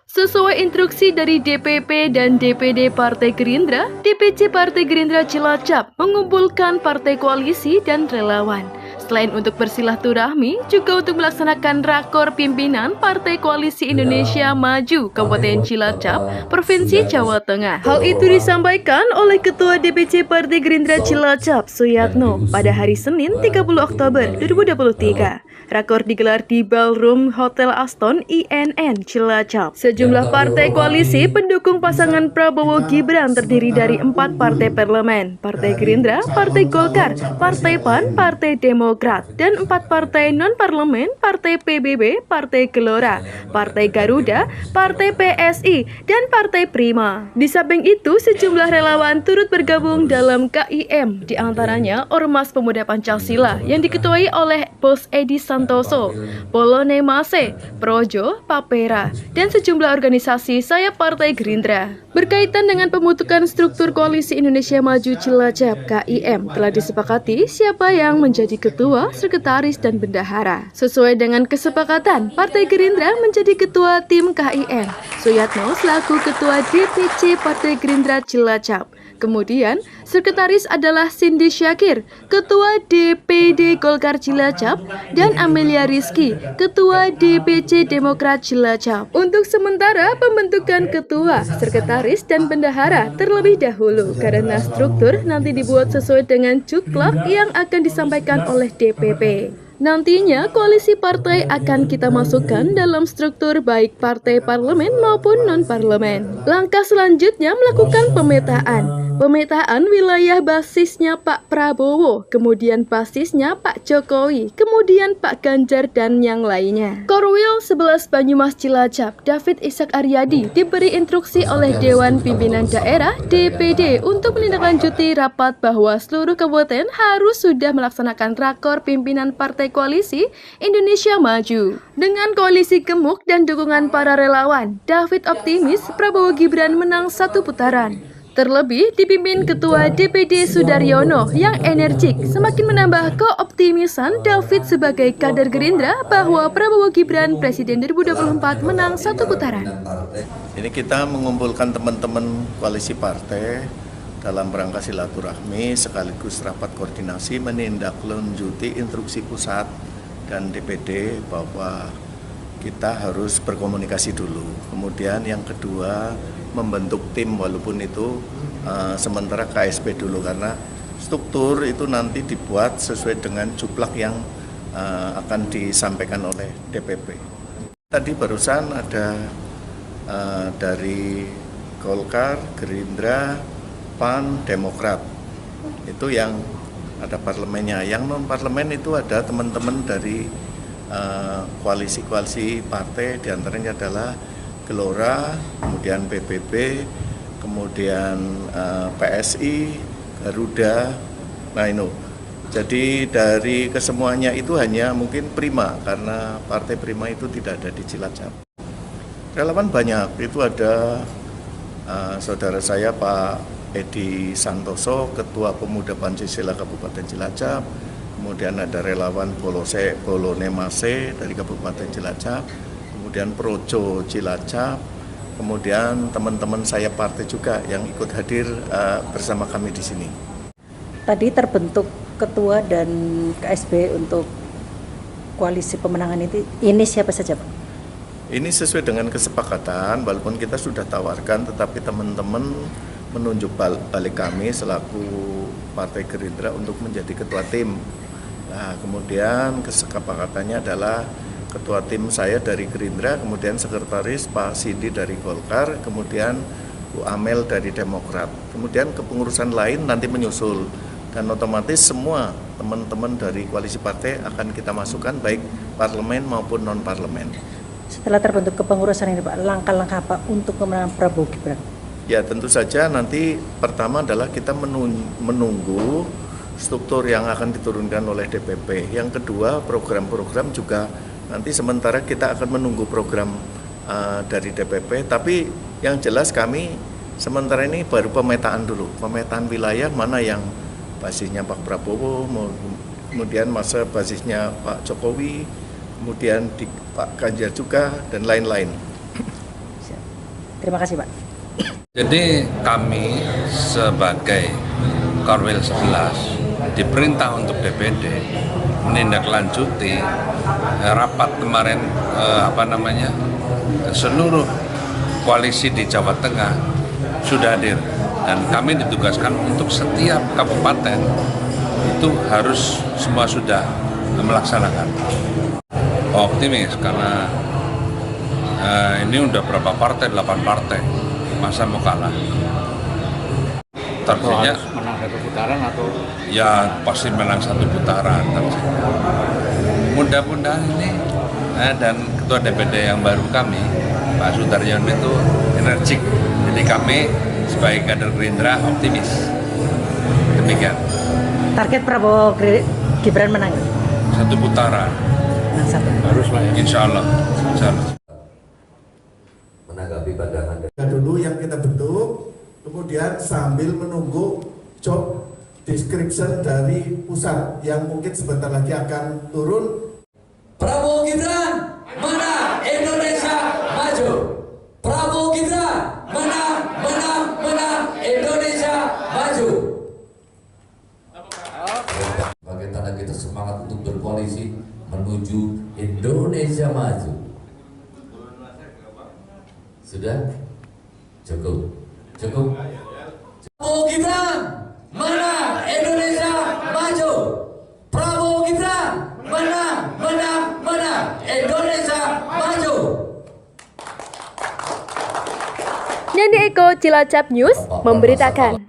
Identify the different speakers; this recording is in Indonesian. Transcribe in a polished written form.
Speaker 1: Sesuai instruksi dari DPP dan DPD Partai Gerindra, DPC Partai Gerindra Cilacap mengumpulkan partai koalisi dan relawan. Selain untuk bersilaturahmi, juga untuk melaksanakan rakor pimpinan Partai Koalisi Indonesia Maju Kabupaten Cilacap, Provinsi Jawa Tengah. Hal itu disampaikan oleh Ketua DPC Partai Gerindra Cilacap, Suyatno, pada hari Senin 30 Oktober 2023. Rakor digelar di Ballroom Hotel Aston INN Cilacap. Sejumlah partai koalisi pendukung pasangan Prabowo Gibran terdiri dari 4 partai parlemen, Partai Gerindra, Partai Golkar, Partai PAN, Partai Demokrat, dan 4 partai non-parlemen, Partai PBB, Partai Gelora, Partai Garuda, Partai PSI, dan Partai Prima. Di samping itu, sejumlah relawan turut bergabung dalam KIM, diantaranya Ormas Pemuda Pancasila yang diketuai oleh Bos Edi Santoso, Polone Mase, Projo, Papera, dan sejumlah organisasi sayap Partai Gerindra. Berkaitan dengan pembentukan struktur Koalisi Indonesia Maju Cilacap (KIM), telah disepakati siapa yang menjadi ketua, sekretaris, dan bendahara. Sesuai dengan kesepakatan, Partai Gerindra menjadi ketua tim KIM, Suyatno selaku ketua DPC Partai Gerindra Cilacap. Kemudian, sekretaris adalah Cindy Syakir, Ketua DPD Golkar Cilacap, dan Amelia Rizky, Ketua DPC Demokrat Cilacap. Untuk sementara, pembentukan ketua, sekretaris, dan bendahara terlebih dahulu, karena struktur nanti dibuat sesuai dengan cuklak yang akan disampaikan oleh DPP. Nantinya, koalisi partai akan kita masukkan dalam struktur baik partai parlemen maupun non-parlemen. Langkah selanjutnya melakukan pemetaan wilayah basisnya Pak Prabowo, kemudian basisnya Pak Jokowi, kemudian Pak Ganjar, dan yang lainnya. Korwil 11 Banyumas Cilacap, David Ishak Aryadi, diberi instruksi oleh Dewan Pimpinan Daerah DPD untuk menindaklanjuti rapat bahwa seluruh kabupaten harus sudah melaksanakan rakor pimpinan Partai Koalisi Indonesia Maju. Dengan koalisi gemuk dan dukungan para relawan, David optimis Prabowo Gibran menang 1 putaran. Terlebih dipimpin Ketua DPD Sudaryono yang energik semakin menambah keoptimisan David sebagai kader Gerindra bahwa Prabowo Gibran Presiden 2024 menang 1 putaran.
Speaker 2: Ini kita mengumpulkan teman-teman koalisi partai dalam rangka silaturahmi sekaligus rapat koordinasi menindaklanjuti instruksi pusat dan DPD bahwa kita harus berkomunikasi dulu. Kemudian yang kedua membentuk tim walaupun itu sementara KSP dulu karena struktur itu nanti dibuat sesuai dengan juplak yang akan disampaikan oleh DPP. Tadi barusan ada dari Golkar, Gerindra, PAN, Demokrat, itu yang ada parlemennya. Yang non parlemen itu ada teman-teman dari koalisi-koalisi partai, diantaranya adalah Gelora, kemudian PBB, kemudian PSI, Garuda, nah itu. Jadi dari kesemuanya itu hanya mungkin Prima, karena partai Prima itu tidak ada di Cilacap. Relawan banyak, itu ada saudara saya Pak Edi Santoso, Ketua Pemuda Pancasila Kabupaten Cilacap, kemudian ada relawan Polone Mase dari Kabupaten Cilacap, kemudian Projo Cilacap, kemudian teman-teman saya partai juga yang ikut hadir bersama kami di sini.
Speaker 3: Tadi terbentuk ketua dan KSB untuk koalisi pemenangan ini siapa saja, Pak?
Speaker 2: Ini sesuai dengan kesepakatan, walaupun kita sudah tawarkan, tetapi teman-teman menunjuk balik kami selaku Partai Gerindra untuk menjadi ketua tim. Nah, kemudian kesepakatannya adalah ketua tim saya dari Gerindra, kemudian sekretaris Pak Cindy dari Golkar, kemudian Bu Amel dari Demokrat. Kemudian kepengurusan lain nanti menyusul dan otomatis semua teman-teman dari koalisi partai akan kita masukkan baik parlemen maupun non-parlemen.
Speaker 3: Setelah terbentuk kepengurusan ini, Pak, langkah-langkah apa untuk kemenangan Prabowo Gibran?
Speaker 2: Ya tentu saja nanti pertama adalah kita menunggu struktur yang akan diturunkan oleh DPP. Yang kedua program-program juga nanti sementara kita akan menunggu program dari DPP. Tapi yang jelas kami sementara ini baru pemetaan dulu. Pemetaan wilayah mana yang basisnya Pak Prabowo, kemudian masa basisnya Pak Jokowi, kemudian di Pak Ganjar juga dan lain-lain.
Speaker 3: Terima kasih Pak.
Speaker 4: Jadi kami sebagai Korwil 11 diperintah untuk DPD menindaklanjuti rapat kemarin seluruh koalisi di Jawa Tengah sudah hadir dan kami ditugaskan untuk setiap kabupaten itu harus semua sudah melaksanakan. Optimis karena ini udah berapa partai, 8 partai, masa mau kalah. Targetnya
Speaker 5: menang 1 putaran atau?
Speaker 4: Ya pasti menang 1 putaran. Mudah-mudahan ini dan Ketua DPD yang baru kami, Pak Sudaryono itu energik. Jadi kami sebagai kader Gerindra optimis. Demikian.
Speaker 3: Target Prabowo Gibran menang?
Speaker 4: 1 putaran.
Speaker 3: Menang 1.
Speaker 5: Harus Pak ya?
Speaker 4: Insya Allah.
Speaker 6: Menanggapi pandangan
Speaker 7: dulu yang kita bentuk, kemudian sambil menunggu job description dari pusat yang mungkin sebentar lagi akan turun.
Speaker 6: Prabowo Gibran menang, Indonesia maju. Prabowo Gibran menang, Indonesia maju. Sebagai tanda kita semangat untuk berkoalisi menuju Indonesia maju. Sudah? Cukup. Prabowo Gibran menang, Indonesia maju. Prabowo Gibran menang, Indonesia maju.
Speaker 1: Nandi Eko, Cilacap News memberitakan.